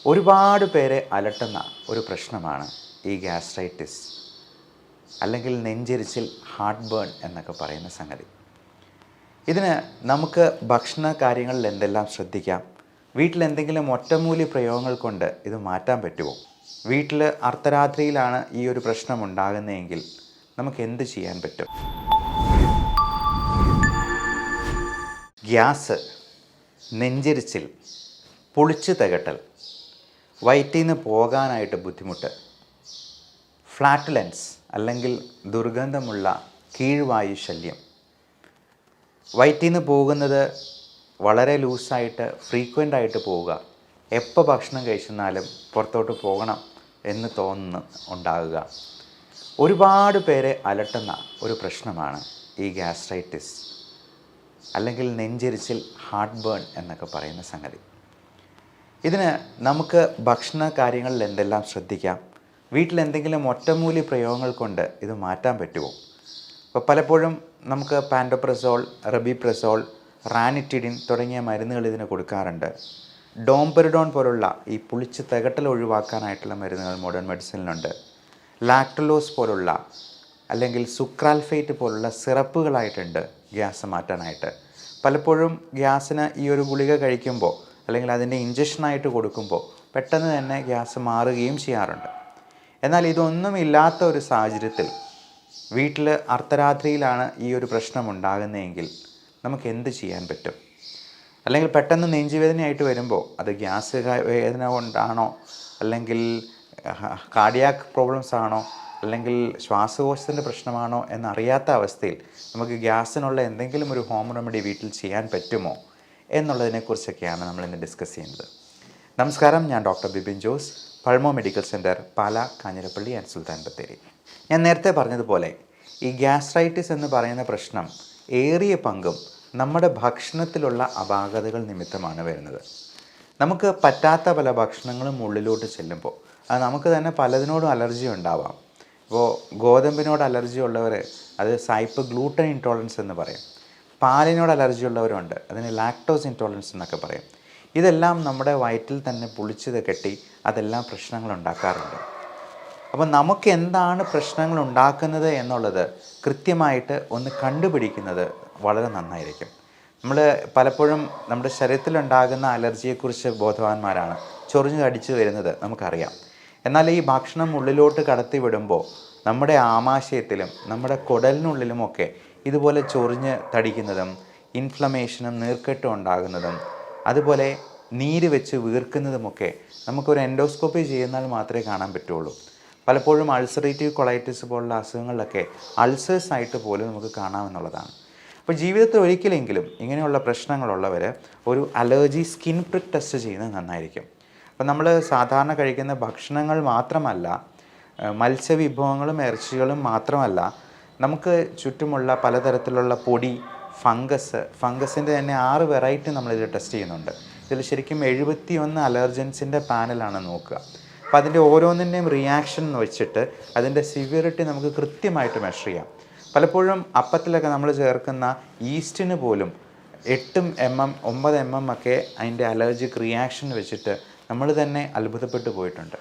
ഒരുപാട് പേരെ അലട്ടുന്ന ഒരു പ്രശ്നമാണ് ഈ ഗ്യാസ്ട്രൈറ്റിസ് അല്ലെങ്കിൽ നെഞ്ചെരിച്ചിൽ, ഹാർട്ട് ബേൺ എന്നൊക്കെ പറയുന്ന സംഗതി. ഇതിന് നമുക്ക് ഭക്ഷണ കാര്യങ്ങളിൽ എന്തെല്ലാം ശ്രദ്ധിക്കാം? വീട്ടിലെന്തെങ്കിലും ഒറ്റമൂലി പ്രയോഗങ്ങൾ കൊണ്ട് ഇത് മാറ്റാൻ പറ്റുമോ? വീട്ടിൽ അർദ്ധരാത്രിയിലാണ് ഈ ഒരു പ്രശ്നം ഉണ്ടാകുന്നതെങ്കിൽ നമുക്ക് എന്ത് ചെയ്യാൻ പറ്റും? ഗ്യാസ്, നെഞ്ചെരിച്ചിൽ, പുളിച്ചു തികട്ടൽ, വയറ്റിൽ നിന്ന് പോകാനായിട്ട് ബുദ്ധിമുട്ട്, ഫ്ലാറ്റുലൻസ് അല്ലെങ്കിൽ ദുർഗന്ധമുള്ള കീഴ്വായു ശല്യം, വയറ്റിൽ നിന്ന് പോകുന്നത് വളരെ ലൂസായിട്ട് ഫ്രീക്വൻ്റ് ആയിട്ട് പോവുക, എപ്പോൾ ഭക്ഷണം കഴിച്ചെന്നാലും പുറത്തോട്ട് പോകണം എന്ന് തോന്നുന്നു ഉണ്ടാകുക, ഒരുപാട് പേരെ അലട്ടുന്ന ഒരു പ്രശ്നമാണ് ഈ ഗ്യാസ്ട്രൈറ്റിസ് അല്ലെങ്കിൽ നെഞ്ചെരിച്ചിൽ, ഹാർട്ട് ബേൺ എന്നൊക്കെ പറയുന്ന സംഗതി. ഇതിന് നമുക്ക് ഭക്ഷണ കാര്യങ്ങളിൽ എന്തെല്ലാം ശ്രദ്ധിക്കാം? വീട്ടിലെന്തെങ്കിലും ഒറ്റമൂലി പ്രയോഗങ്ങൾ കൊണ്ട് ഇത് മാറ്റാൻ പറ്റുമോ? അപ്പോൾ പലപ്പോഴും നമുക്ക് പാൻഡോപ്രസോൾ, റെബിപ്രസോൾ, റാനിറ്റിഡിൻ തുടങ്ങിയ മരുന്നുകൾ ഇതിന് കൊടുക്കാറുണ്ട്. ഡോംപെറിഡോൺ പോലുള്ള ഈ പുളിച്ച് തികട്ടൽ ഒഴിവാക്കാനായിട്ടുള്ള മരുന്നുകൾ മോഡേൺ മെഡിസിനിലുണ്ട്. ലാക്ടലോസ് പോലുള്ള അല്ലെങ്കിൽ സുക്രാൽഫേറ്റ് പോലുള്ള സിറപ്പുകളായിട്ടുണ്ട് ഗ്യാസ് മാറ്റാനായിട്ട്. പലപ്പോഴും ഗ്യാസിന് ഈ ഒരു ഗുളിക കഴിക്കുമ്പോൾ അല്ലെങ്കിൽ അതിൻ്റെ ഇഞ്ചക്ഷനായിട്ട് കൊടുക്കുമ്പോൾ പെട്ടെന്ന് തന്നെ ഗ്യാസ് മാറുകയും ചെയ്യാറുണ്ട്. എന്നാൽ ഇതൊന്നും ഇല്ലാത്ത ഒരു സാഹചര്യത്തിൽ വീട്ടിൽ അർദ്ധരാത്രിയിലാണ് ഈ ഒരു പ്രശ്നം ഉണ്ടാകുന്നതെങ്കിൽ നമുക്ക് എന്ത് ചെയ്യാൻ പറ്റും? അല്ലെങ്കിൽ പെട്ടെന്ന് നെഞ്ചുവേദനയായിട്ട് വരുമ്പോൾ അത് ഗ്യാസ് വേദന കൊണ്ടാണോ, അല്ലെങ്കിൽ കാർഡിയാക് പ്രോബ്ലംസ് ആണോ, അല്ലെങ്കിൽ ശ്വാസകോശത്തിൻ്റെ പ്രശ്നമാണോ എന്നറിയാത്ത അവസ്ഥയിൽ നമുക്ക് ഗ്യാസിനുള്ള എന്തെങ്കിലും ഒരു ഹോം റെമഡി വീട്ടിൽ ചെയ്യാൻ പറ്റുമോ എന്നുള്ളതിനെക്കുറിച്ചൊക്കെയാണ് നമ്മളിന്ന് ഡിസ്കസ് ചെയ്യുന്നത്. നമസ്കാരം, ഞാൻ doctor Bibin Jose, Pulmo medical centre, Pala, Kanjirappally and Sultan Bathery. ഞാൻ നേരത്തെ പറഞ്ഞതുപോലെ ഈ ഗ്യാസ്ട്രൈറ്റിസ് എന്ന് പറയുന്ന പ്രശ്നം ഏറിയ പങ്കും നമ്മുടെ ഭക്ഷണത്തിലുള്ള അപാകതകൾ നിമിത്തമാണ് വരുന്നത്. നമുക്ക് പറ്റാത്ത പല ഭക്ഷണങ്ങളും ഉള്ളിലോട്ട് ചെല്ലുമ്പോൾ അത് നമുക്ക് തന്നെ പലതിനോടും അലർജി ഉണ്ടാവാം. ഇപ്പോൾ ഗോതമ്പിനോട് അലർജി ഉള്ളവർ അത് സൈപ്പ് ഗ്ലൂട്ടൻ ഇൻടോളറൻസ് എന്ന് പറയും. പാലിനോട് അലർജി ഉള്ളവരുണ്ട്, അതിന് ലാക്ടോസ് ഇൻടോളറൻസ് എന്നൊക്കെ പറയും. ഇതെല്ലാം നമ്മുടെ വയറ്റിൽ തന്നെ പുളിച്ചത് കെട്ടി അതെല്ലാം പ്രശ്നങ്ങൾ ഉണ്ടാക്കാറുണ്ട്. അപ്പോൾ നമുക്ക് എന്താണ് പ്രശ്നങ്ങൾ ഉണ്ടാക്കുന്നത് എന്നുള്ളത് കൃത്യമായിട്ട് ഒന്ന് കണ്ടുപിടിക്കുന്നത് വളരെ നന്നായിരിക്കും. നമ്മൾ പലപ്പോഴും നമ്മുടെ ശരീരത്തിലുണ്ടാകുന്ന അലർജിയെക്കുറിച്ച് ബോധവാന്മാരാണ്. ചൊറിഞ്ഞു കടിച്ചു വരുന്നത് നമുക്കറിയാം. എന്നാൽ ഈ ഭക്ഷണം ഉള്ളിലോട്ട് കടത്തി വിടുമ്പോൾ നമ്മുടെ ആമാശയത്തിലും നമ്മുടെ കുടലിനുള്ളിലുമൊക്കെ ഇതുപോലെ ചൊറിഞ്ഞ് തടിക്കുന്നതും ഇൻഫ്ലമേഷനും നീർക്കെട്ടും ഉണ്ടാകുന്നതും അതുപോലെ നീര് വെച്ച് വീർക്കുന്നതുമൊക്കെ നമുക്കൊരു എൻഡോസ്കോപ്പി ചെയ്യുന്നാൽ മാത്രമേ കാണാൻ പറ്റുള്ളൂ. പലപ്പോഴും അൾസറേറ്റീവ് കൊളൈറ്റിസ് പോലുള്ള അസുഖങ്ങളിലൊക്കെ അൾസേഴ്സ് ആയിട്ട് പോലും നമുക്ക് കാണാമെന്നുള്ളതാണ്. അപ്പോൾ ജീവിതത്തിൽ ഒരിക്കലെങ്കിലും ഇങ്ങനെയുള്ള പ്രശ്നങ്ങളുള്ളവർ ഒരു അലർജി സ്കിൻ പ്രിക്ക് ടെസ്റ്റ് ചെയ്യുന്നത് നന്നായിരിക്കും. അപ്പോൾ നമ്മൾ സാധാരണ കഴിക്കുന്ന ഭക്ഷണങ്ങൾ മാത്രമല്ല, മത്സ്യവിഭവങ്ങളും ഇറച്ചികളും മാത്രമല്ല, നമുക്ക് ചുറ്റുമുള്ള പലതരത്തിലുള്ള പൊടി, ഫംഗസിൻ്റെ തന്നെ 6 വെറൈറ്റി നമ്മളിത് ടെസ്റ്റ് ചെയ്യുന്നുണ്ട്. ഇതിൽ ശരിക്കും 71 അലർജൻസിൻ്റെ പാനലാണ് നോക്കുക. അപ്പോൾ അതിൻ്റെ ഓരോന്നിൻ്റെയും റിയാക്ഷൻ വെച്ചിട്ട് അതിൻ്റെ സിവിയറിറ്റി നമുക്ക് കൃത്യമായിട്ട് മെഷർ ചെയ്യാം. പലപ്പോഴും അപ്പത്തിലൊക്കെ നമ്മൾ ചേർക്കുന്ന ഈസ്റ്റിന് പോലും 8 mm 9 mm ഒക്കെ അതിൻ്റെ അലർജിക് റിയാക്ഷൻ വെച്ചിട്ട് നമ്മൾ തന്നെ അത്ഭുതപ്പെട്ടു പോയിട്ടുണ്ട്.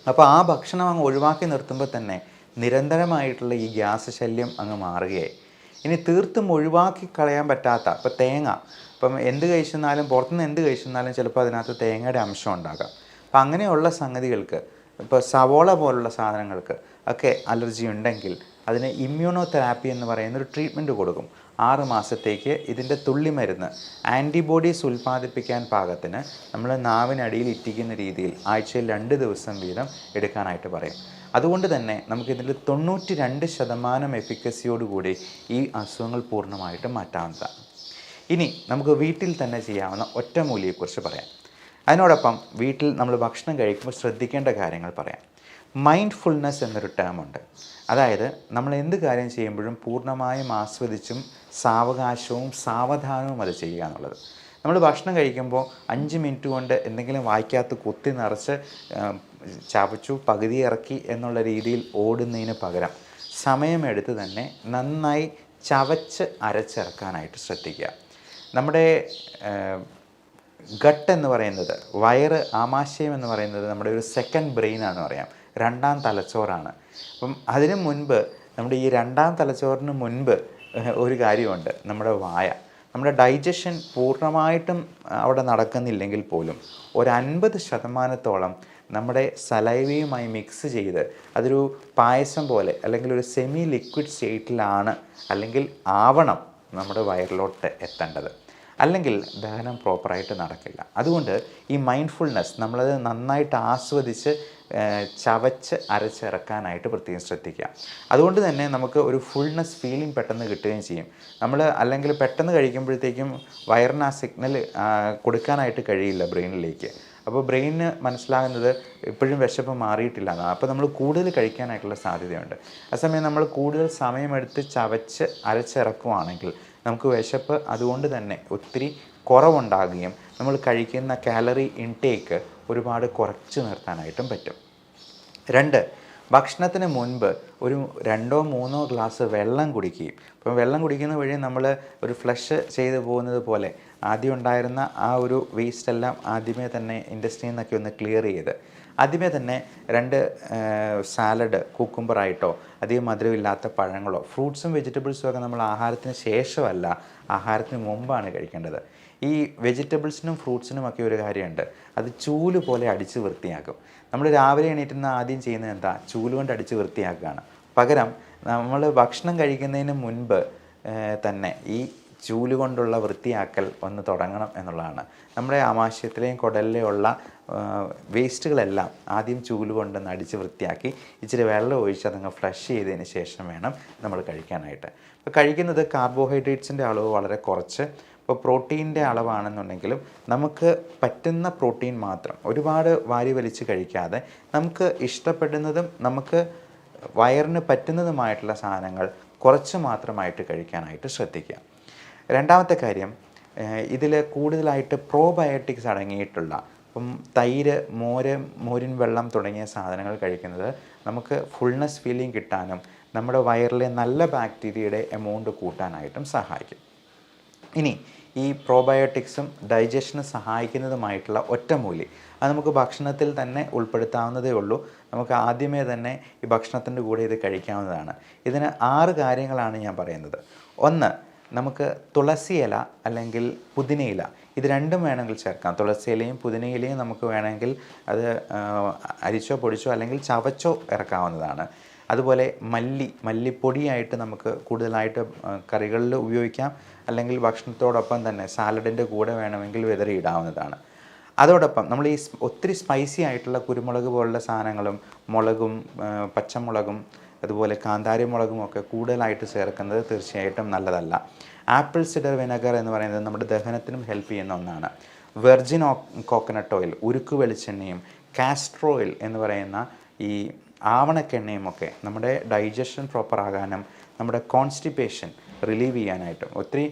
അപ്പോൾ ആ ഭക്ഷണം അങ്ങ് ഒഴിവാക്കി നിർത്തുമ്പോൾ തന്നെ നിരന്തരമായിട്ടുള്ള ഈ ഗ്യാസ് ശല്യം അങ്ങ് മാറുകയായി. ഇനി തീർത്തും ഒഴിവാക്കി കളയാൻ പറ്റാത്ത, ഇപ്പോൾ തേങ്ങ, ഇപ്പം എന്ത് കഴിച്ചെന്നാലും പുറത്തുനിന്ന് എന്ത് കഴിച്ചെന്നാലും ചിലപ്പോൾ അതിനകത്ത് തേങ്ങയുടെ അംശം ഉണ്ടാകാം. അപ്പം അങ്ങനെയുള്ള സംഗതികൾക്ക്, ഇപ്പോൾ സവോള പോലുള്ള സാധനങ്ങൾക്ക് ഒക്കെ അലർജി ഉണ്ടെങ്കിൽ അതിന് ഇമ്മ്യൂണോ തെറാപ്പി എന്ന് പറയുന്നൊരു ട്രീറ്റ്മെൻറ്റ് കൊടുക്കും. 6 മാസത്തേക്ക് ഇതിൻ്റെ തുള്ളിമരുന്ന് ആൻറ്റിബോഡീസ് ഉൽപ്പാദിപ്പിക്കാൻ പാകത്തിന് നമ്മൾ നാവിനടിയിൽ ഇറ്റിക്കുന്ന രീതിയിൽ ആഴ്ചയിൽ 2 ദിവസം വീതം എടുക്കാനായിട്ട് പറയും. അതുകൊണ്ട് തന്നെ നമുക്കിതിൽ 92% എഫിക്കസിയോടുകൂടി ഈ അസുഖങ്ങൾ പൂർണ്ണമായിട്ടും മാറ്റാവുന്നതാണ്. ഇനി നമുക്ക് വീട്ടിൽ തന്നെ ചെയ്യാവുന്ന ഒറ്റമൂലിയെക്കുറിച്ച് പറയാം. അതിനോടൊപ്പം വീട്ടിൽ നമ്മൾ ഭക്ഷണം കഴിക്കുമ്പോൾ ശ്രദ്ധിക്കേണ്ട കാര്യങ്ങൾ പറയാം. മൈൻഡ്ഫുൾനെസ് എന്നൊരു ടേമുണ്ട്. അതായത് നമ്മൾ എന്ത് കാര്യം ചെയ്യുമ്പോഴും പൂർണ്ണമായും ആസ്വദിച്ചും സാവകാശവും സാവധാനവും അത് ചെയ്യുക എന്നുള്ളത്. നമ്മൾ ഭക്ഷണം കഴിക്കുമ്പോൾ 5 മിനിറ്റ് കൊണ്ട് എന്തെങ്കിലും വായിക്കകത്ത് കുത്തി നിറച്ച് ചവച്ചു പകുതി ഇറക്കി എന്നുള്ള രീതിയിൽ ഓടുന്നതിന് പകരം സമയമെടുത്ത് തന്നെ നന്നായി ചവച്ച് അരച്ചിറക്കാനായിട്ട് ശ്രദ്ധിക്കുക. നമ്മുടെ ഗട്ട് എന്ന് പറയുന്നത്, വയറ്, ആമാശയം എന്ന് പറയുന്നത് നമ്മുടെ ഒരു സെക്കൻഡ് ബ്രെയിനാണെന്ന് പറയാം, രണ്ടാം തലച്ചോറാണ്. അപ്പം അതിനു മുൻപ്, നമ്മുടെ ഈ രണ്ടാം തലച്ചോറിന് മുൻപ് ഒരു കാര്യമുണ്ട്, നമ്മുടെ വായ. നമ്മുടെ ഡൈജഷൻ പൂർണ്ണമായിട്ടും അവിടെ നടക്കുന്നില്ലെങ്കിൽ പോലും ഒരു 50% നമ്മുടെ സലൈവയുമായി മിക്സ് ചെയ്ത് അതൊരു പായസം പോലെ അല്ലെങ്കിൽ ഒരു സെമി ലിക്വിഡ് സ്റ്റേറ്റിലാണ് അല്ലെങ്കിൽ ആവണം നമ്മുടെ വയറിലോട്ട് എത്തേണ്ടത്. അല്ലെങ്കിൽ ദഹനം പ്രോപ്പറായിട്ട് നടക്കില്ല. അതുകൊണ്ട് ഈ മൈൻഡ്ഫുൾനെസ്, നമ്മളത് നന്നായിട്ട് ആസ്വദിച്ച് ചവച്ച് അരച്ചിറക്കാനായിട്ട് പ്രത്യേകം ശ്രദ്ധിക്കുക. അതുകൊണ്ട് തന്നെ നമുക്ക് ഒരു ഫുൾനെസ് ഫീലിംഗ് പെട്ടെന്ന് കിട്ടുകയും ചെയ്യും. നമ്മൾ അല്ലെങ്കിൽ പെട്ടെന്ന് കഴിക്കുമ്പോഴത്തേക്കും വയറിന് ആ സിഗ്നൽ കൊടുക്കാനായിട്ട് കഴിയില്ല ബ്രെയിനിലേക്ക്. അപ്പോൾ ബ്രെയിനിന് മനസ്സിലാകുന്നത് എപ്പോഴും വിശപ്പ് മാറിയിട്ടില്ല എന്നാണ്. അപ്പോൾ നമ്മൾ കൂടുതൽ കഴിക്കാനായിട്ടുള്ള സാധ്യതയുണ്ട്. അതേസമയം നമ്മൾ കൂടുതൽ സമയമെടുത്ത് ചവച്ച് അരച്ചിറക്കുവാണെങ്കിൽ നമുക്ക് വിശപ്പ് അതുകൊണ്ട് തന്നെ ഒത്തിരി കുറവുണ്ടാകുകയും നമ്മൾ കഴിക്കുന്ന കാലറി ഇൻടേക്ക് ഒരുപാട് കുറച്ച് നിർത്താനായിട്ടും പറ്റും. 2, ഭക്ഷണത്തിന് മുൻപ് ഒരു 2-3 ഗ്ലാസ് വെള്ളം കുടിക്കുകയും. അപ്പം വെള്ളം കുടിക്കുന്ന വഴി നമ്മൾ ഒരു ഫ്ലഷ് ചെയ്ത് പോകുന്നത് പോലെ ആദ്യം ഉണ്ടായിരുന്ന ആ ഒരു വേസ്റ്റ് എല്ലാം ആദ്യമേ തന്നെ ഇൻഡസ്ട്രിയിൽ നിന്നൊക്കെ ഒന്ന് ക്ലിയർ ചെയ്ത് ആദ്യമേ തന്നെ 2 സാലഡ്, കുക്കുംബറായിട്ടോ അധികം മധുരമില്ലാത്ത പഴങ്ങളോ, ഫ്രൂട്ട്സും വെജിറ്റബിൾസും ഒക്കെ നമ്മൾ ആഹാരത്തിന് ശേഷമല്ല, ആഹാരത്തിന് മുമ്പാണ് കഴിക്കേണ്ടത്. ഈ വെജിറ്റബിൾസിനും ഫ്രൂട്ട്സിനുമൊക്കെ ഒരു കാര്യമുണ്ട്, അത് ചൂല് പോലെ അടിച്ച് വൃത്തിയാക്കും. നമ്മൾ രാവിലെ എണീറ്റുന്ന ആദ്യം ചെയ്യുന്നത് എന്താ? ചൂല് കൊണ്ട് അടിച്ച് വൃത്തിയാക്കുകയാണ്. പകരം നമ്മൾ ഭക്ഷണം കഴിക്കുന്നതിന് മുൻപ് തന്നെ ഈ ചൂല് കൊണ്ടുള്ള വൃത്തിയാക്കൽ ഒന്ന് തുടങ്ങണം എന്നുള്ളതാണ്. നമ്മുടെ ആമാശയത്തിലെയും കുടലിലെയും ഉള്ള വേസ്റ്റുകളെല്ലാം ആദ്യം ചൂല് കൊണ്ടൊന്ന് അടിച്ച് വൃത്തിയാക്കി ഇച്ചിരി വെള്ളം ഒഴിച്ച് അതങ്ങ് ഫ്ലഷ് ചെയ്തതിന് ശേഷം വേണം നമ്മൾ കഴിക്കാനായിട്ട്. ഇപ്പോൾ കഴിക്കുന്നത് കാർബോഹൈഡ്രേറ്റ്സിൻ്റെ അളവ് വളരെ കുറച്ച്, ഇപ്പോൾ പ്രോട്ടീൻ്റെ അളവാണെന്നുണ്ടെങ്കിലും നമുക്ക് പറ്റുന്ന പ്രോട്ടീൻ മാത്രം, ഒരുപാട് വാരി വലിച്ച് കഴിക്കാതെ നമുക്ക് ഇഷ്ടപ്പെടുന്നതും നമുക്ക് വയറിന് പറ്റുന്നതുമായിട്ടുള്ള സാധനങ്ങൾ കുറച്ച് മാത്രമായിട്ട് കഴിക്കാനായിട്ട് ശ്രദ്ധിക്കുക. രണ്ടാമത്തെ കാര്യം, ഇതിൽ കൂടുതലായിട്ട് പ്രോബയോട്ടിക്സ് അടങ്ങിയിട്ടുള്ള, ഇപ്പം തൈര്, മോരിൻ വെള്ളം തുടങ്ങിയ സാധനങ്ങൾ കഴിക്കുന്നത് നമുക്ക് ഫുൾനെസ് ഫീലിംഗ് കിട്ടാനും നമ്മുടെ വയറിലെ നല്ല ബാക്ടീരിയയുടെ എമൗണ്ട് കൂട്ടാനായിട്ടും സഹായിക്കും. ഇനി ഈ പ്രോബയോട്ടിക്സും ഡൈജഷന് സഹായിക്കുന്നതുമായിട്ടുള്ള ഒറ്റമൂലി അത് നമുക്ക് ഭക്ഷണത്തിൽ തന്നെ ഉൾപ്പെടുത്താവുന്നതേ ഉള്ളൂ. നമുക്ക് ആദ്യമേ തന്നെ ഈ ഭക്ഷണത്തിൻ്റെ കൂടെ ഇത് കഴിക്കാവുന്നതാണ്. ഇതിന് 6 കാര്യങ്ങളാണ് ഞാൻ പറയുന്നത്. 1, നമുക്ക് തുളസി ഇല അല്ലെങ്കിൽ പുതിനയില, ഇത് രണ്ടും വേണമെങ്കിൽ ചേർക്കാം. തുളസി ഇലയും പുതിനയിലയും നമുക്ക് വേണമെങ്കിൽ അത് അരിച്ചോ പൊടിച്ചോ അല്ലെങ്കിൽ ചവച്ചോ ഇറക്കാവുന്നതാണ്. അതുപോലെ മല്ലിപ്പൊടിയായിട്ട് നമുക്ക് കൂടുതലായിട്ട് കറികളിൽ ഉപയോഗിക്കാം, അല്ലെങ്കിൽ ഭക്ഷണത്തോടൊപ്പം തന്നെ സാലഡിൻ്റെ കൂടെ വേണമെങ്കിൽ വിതറിയിടാവുന്നതാണ്. അതോടൊപ്പം നമ്മൾ ഈ ഒത്തിരി സ്പൈസി ആയിട്ടുള്ള കുരുമുളക് പോലുള്ള സാധനങ്ങളും മുളകും പച്ചമുളകും അതുപോലെ കാന്താരി മുളകും ഒക്കെ കൂടുതലായിട്ട് ചേർക്കുന്നത് തീർച്ചയായിട്ടും നല്ലതല്ല. ആപ്പിൾ സിഡർ വിനെഗർ എന്ന് പറയുന്നത് നമ്മുടെ ദഹനത്തിനും ഹെൽപ്പ് ചെയ്യുന്ന ഒന്നാണ്. വെർജിൻ കോക്കനട്ട് ഓയിൽ, ഉരുക്ക് വെളിച്ചെണ്ണയും കാസ്റ്റർ ഓയിൽ എന്ന് പറയുന്ന ഈ ആവണക്കെണ്ണയും ഒക്കെ നമ്മുടെ ഡൈജഷൻ പ്രോപ്പർ ആകാനും നമ്മുടെ കോൺസ്റ്റിപ്പേഷൻ റിലീവ് ചെയ്യാനായിട്ടും, ഒത്തിരി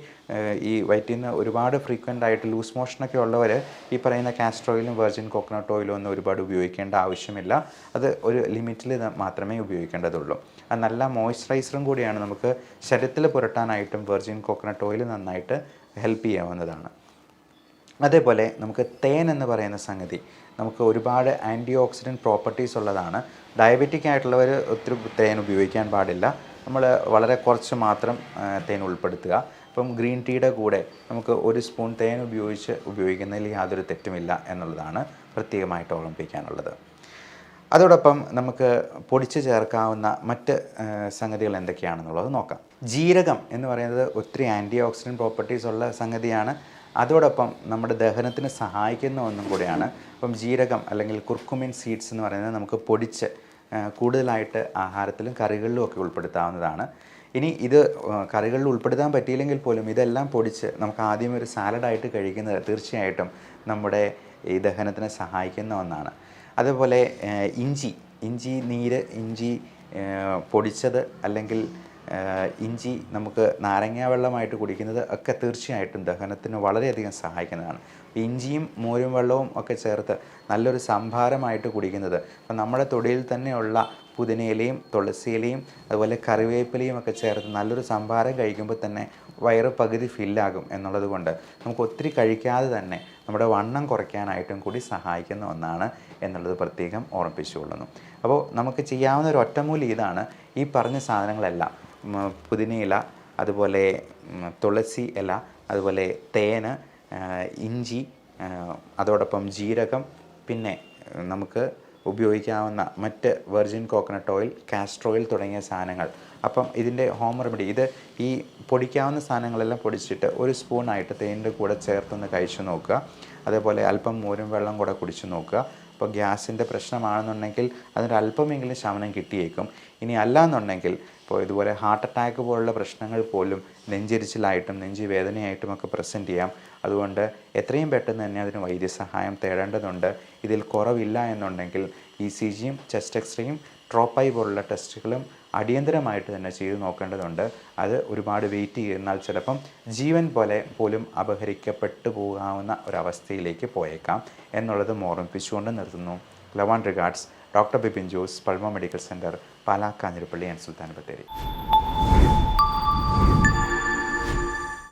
ഈ വയറ്റിൽ നിന്ന് ഒരുപാട് ഫ്രീക്വൻ്റ് ആയിട്ട് ലൂസ് മോഷനൊക്കെ ഉള്ളവർ ഈ പറയുന്ന കാസ്റ്റർ ഓയിലും വെർജിൻ കോക്കനട്ട് ഓയിലും ഒന്നും ഒരുപാട് ഉപയോഗിക്കേണ്ട ആവശ്യമില്ല. അത് ഒരു ലിമിറ്റിൽ മാത്രമേ ഉപയോഗിക്കേണ്ടതുള്ളൂ. അത് നല്ല മോയ്സ്ചറൈസറും കൂടിയാണ്. നമുക്ക് ശരീരത്തിൽ പുരട്ടാനായിട്ടും വെർജിൻ കോക്കനട്ട് ഓയിൽ നന്നായിട്ട് ഹെൽപ്പ് ചെയ്യാവുന്നതാണ്. അതേപോലെ നമുക്ക് തേൻ എന്ന് പറയുന്ന സംഗതി നമുക്ക് ഒരുപാട് ആൻറ്റി ഓക്സിഡൻറ്റ് പ്രോപ്പർട്ടീസ് ഉള്ളതാണ്. ഡയബറ്റിക് ആയിട്ടുള്ളവർ ഒത്തിരി തേൻ ഉപയോഗിക്കാൻ പാടില്ല. നമ്മൾ വളരെ കുറച്ച് മാത്രം തേൻ ഉൾപ്പെടുത്തുക. ഇപ്പം ഗ്രീൻ ടീയുടെ കൂടെ നമുക്ക് 1 സ്പൂൺ തേൻ ഉപയോഗിക്കുന്നതിൽ യാതൊരു തെറ്റുമില്ല എന്നുള്ളതാണ് പ്രത്യേകമായിട്ട് ഓർമ്മിപ്പിക്കാനുള്ളത്. അതോടൊപ്പം നമുക്ക് പൊടിച്ച് ചേർക്കാവുന്ന മറ്റ് സംഗതികൾ എന്തൊക്കെയാണെന്നുള്ളത് നോക്കാം. ജീരകം എന്ന് പറയുന്നത് ഒത്തിരി ആൻറ്റി ഓക്സിഡൻറ്റ് പ്രോപ്പർട്ടീസ് ഉള്ള സംഗതിയാണ്. അതോടൊപ്പം നമ്മുടെ ദഹനത്തിന് സഹായിക്കുന്ന ഒന്നും കൂടിയാണ്. അപ്പം ജീരകം അല്ലെങ്കിൽ കുർക്കുമിൻ സീഡ്സ് എന്ന് പറയുന്നത് നമുക്ക് പൊടിച്ച് കൂടുതലായിട്ട് ആഹാരത്തിലും കറികളിലും ഒക്കെ ഉൾപ്പെടുത്താവുന്നതാണ്. ഇനി ഇത് കറികളിൽ ഉൾപ്പെടുത്താൻ പറ്റിയില്ലെങ്കിൽ പോലും ഇതെല്ലാം പൊടിച്ച് നമുക്ക് ആദ്യം ഒരു സാലഡായിട്ട് കഴിക്കുന്നത് തീർച്ചയായിട്ടും നമ്മുടെ ഈ ദഹനത്തിന് സഹായിക്കുന്ന ഒന്നാണ്. അതുപോലെ ഇഞ്ചി നീര്, ഇഞ്ചി പൊടിച്ചത് അല്ലെങ്കിൽ ഇഞ്ചി നമുക്ക് നാരങ്ങാ വെള്ളമായിട്ട് കുടിക്കുന്നത് ഒക്കെ തീർച്ചയായിട്ടും ദഹനത്തിന് വളരെയധികം സഹായിക്കുന്നതാണ്. ഇഞ്ചിയും മോരും വെള്ളവും ഒക്കെ ചേർത്ത് നല്ലൊരു സംഭാരമായിട്ട് കുടിക്കുന്നത്, അപ്പം നമ്മുടെ തൊടിയിൽ തന്നെയുള്ള പുതിനയിലയും തുളസിയിലയും അതുപോലെ കറിവേപ്പിലയും ഒക്കെ ചേർത്ത് നല്ലൊരു സംഭാരം കഴിക്കുമ്പോൾ തന്നെ വയറ് പകുതി ഫില്ലാകും എന്നുള്ളത് കൊണ്ട് നമുക്ക് ഒത്തിരി കഴിക്കാതെ തന്നെ നമ്മുടെ വണ്ണം കുറയ്ക്കാനായിട്ടും കൂടി സഹായിക്കുന്ന ഒന്നാണ് എന്നുള്ളത് പ്രത്യേകം ഓർമ്മിപ്പിച്ചുകൊള്ളുന്നു. അപ്പോൾ നമുക്ക് ചെയ്യാവുന്ന ഒരു ഒറ്റമൂലി ഇതാണ്. ഈ പറഞ്ഞ സാധനങ്ങളെല്ലാം പുതിനയില, അതുപോലെ തുളസി ഇല, അതുപോലെ തേന്, ഇഞ്ചി, അതോടൊപ്പം ജീരകം, പിന്നെ നമുക്ക് ഉപയോഗിക്കാവുന്ന മറ്റ് virgin coconut oil, castor oil തുടങ്ങിയ സാധനങ്ങൾ. അപ്പം ഇതിൻ്റെ ഹോം റെമഡി, ഇത് ഈ പൊടിക്കാവുന്ന സാധനങ്ങളെല്ലാം പൊടിച്ചിട്ട് ഒരു സ്പൂണായിട്ട് തേനിൻ്റെ കൂടെ ചേർത്തൊന്ന് കഴിച്ചു നോക്കുക. അതേപോലെ അല്പം മോരും വെള്ളം കൂടെ കുടിച്ചു നോക്കുക. അപ്പോൾ ഗ്യാസിൻ്റെ പ്രശ്നമാണെന്നുണ്ടെങ്കിൽ അതിനൊരല്പമെങ്കിലും ശമനം കിട്ടിയേക്കും. ഇനി അല്ലാന്നുണ്ടെങ്കിൽ ഇപ്പോൾ ഇതുപോലെ ഹാർട്ട് അറ്റാക്ക് പോലുള്ള പ്രശ്നങ്ങൾ പോലും നെഞ്ചിരിച്ചിലായിട്ടും നെഞ്ച് വേദനയായിട്ടുമൊക്കെ പ്രസൻറ്റ് ചെയ്യാം. അതുകൊണ്ട് എത്രയും പെട്ടെന്ന് തന്നെ അതിന് വൈദ്യസഹായം തേടേണ്ടതുണ്ട്. ഇതിൽ കുറവില്ല എന്നുണ്ടെങ്കിൽ ECGയും ചെസ്റ്റ് എക്സ്റേയും ട്രോപ്പായി പോലുള്ള ടെസ്റ്റുകളും അടിയന്തരമായിട്ട് തന്നെ ചെയ്തു നോക്കേണ്ടതുണ്ട്. അത് ഒരുപാട് വെയിറ്റ് ചെയ്യുന്നാൽ ചിലപ്പം ജീവൻ പോലും അപഹരിക്കപ്പെട്ടു പോകാവുന്ന ഒരവസ്ഥയിലേക്ക് പോയേക്കാം എന്നുള്ളത് ഓർമ്മിപ്പിച്ചുകൊണ്ട് നിർത്തുന്നു. Love and regards, doctor Bipin Jose, Pulmo medical centre, Pala, Kanjirappally and Sultan Bathery.